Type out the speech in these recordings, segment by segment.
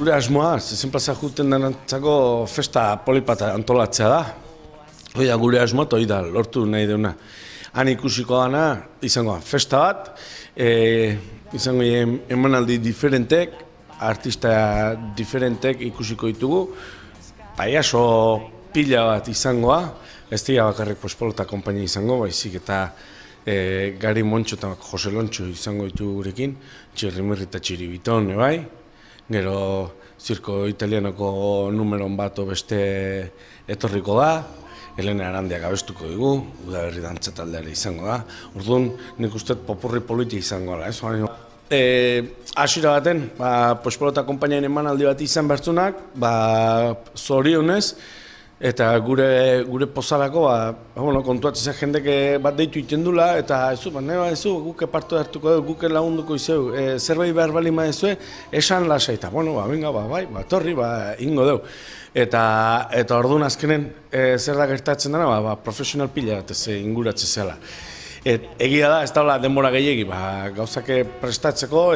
Gure asmoa, zezen plaza juten denantzako festa polipata antolatzea da. Hoi da gure asmoa, hoi da lortu nahi deuna. Han ikusiko dana, izango festa bat, izango emanaldi diferentek, artista diferentek ikusiko ditugu, paiaso pila bat izangoa, ez dira bakarrik Pospolota konpainia izango, baizik eta Gari Montxo eta Jose Lontxo izango ditugu gurekin, Txirrimirri eta Txiribiton, bai. Gero zirko italianoko numeron bat beste etorriko da, Elena Arandiak abestuko digu, Udaberri dantza taldeare izango da. Orduan, nik uste popurri politi izango da, Hasiera baten, Pospolota konpainiaren emanaldi bat izan bertzunak, zorionez, eta gure pozarako, kontuatzea jendek bat deitu iten dula, eta guk partu hartuko dugu, guk lagunduko izeu, zerbait behar bali maizue, esan lasai, eta torri, ingo dugu. Eta orduan azkenen zer da gertatzen dena, profesional pila bat inguratzen zela. Egia da, ez da denbora gehiagi, gauzak prestatzeko,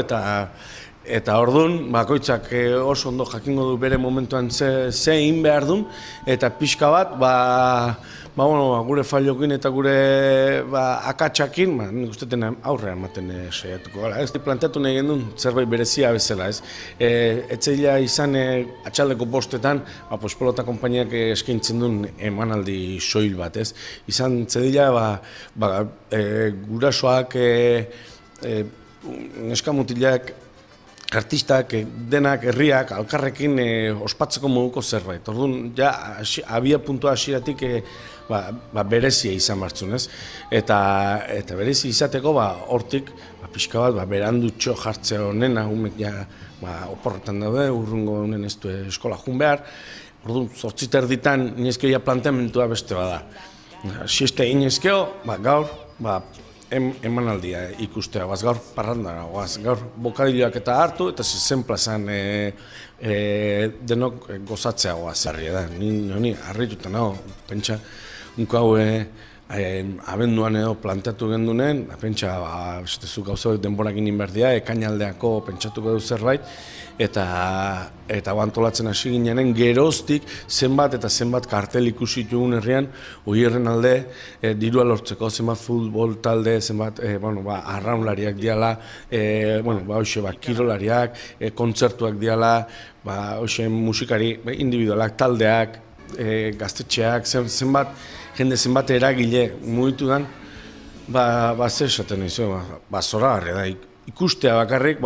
eta orduan, bakoitzak oso ondo jakingo du bere momentuan ze egin behar duen, eta pixka bat, gure fallokin eta gure akatsakin, nik usteetan aurrean ematen saiatuko gara. Ez planteatu nahi gendun zerbait berezia bezala, ez. Etzeila izan atxaldeko bostetan, Pospolota konpainiak eskaintzen duen emanaldi soil bat, ez. Izan zedila, gurasoak, neskamutilak, artistak, denak, herriak, alkarrekin ospatzeko moduko zerbait. Orduan, abia puntua hasieratik berezia izan bartzun, ez? Eta berezia izateko, hortik, pixka bat, berandutxo jartzea honena, umek oporretan daude, urrungo honen ez du eskola jun behar. Orduan, 8 erditan, inezkeo planteamentua beste bada. Sieste inezkeo, gaur, emanaldia ikustea, gaur parrandara, gaur bokadiloak eta hartu, eta zezen plazan denok gozatzea zerri da. Ni harrituta nago, pentsa, unko hau abenduan edo planteatu gendunen, pentsa, gauza denborak inin berdia, ekainaldeako pentsatuko du zerbait, eta antolatzen hasi ginenen geroztik zenbat eta zenbat kartel ikusi ditugun herrian, oierren alde, dirua lortzeko, zenbat futbol talde, zenbat arraunlariak diala, kirolariak, kontzertuak diala, musikari individualak, taldeak, gaztetxeak, zenbat eragile mugitu den, zer esaten nahi zuen, zoragarria da, ikustea bakarrik,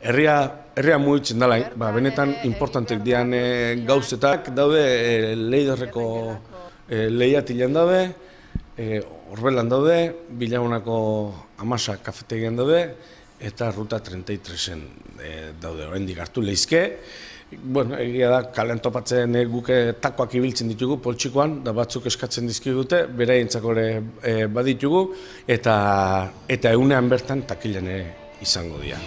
herria mugitzen dela, benetan importantek dian gauzetak daude, Leiderreko lehiatilean daude, Orbelan daude, Bilagunako Amasa kafetegian daude, eta Ruta 33en daude, oraindik hartu lehizke. Egia da, kalean topatzen guk takoak ibiltzen ditugu poltsikoan, da batzuk eskatzen dizkigute, beraientzako ere baditugu, eta egunean bertan takilan izango dira.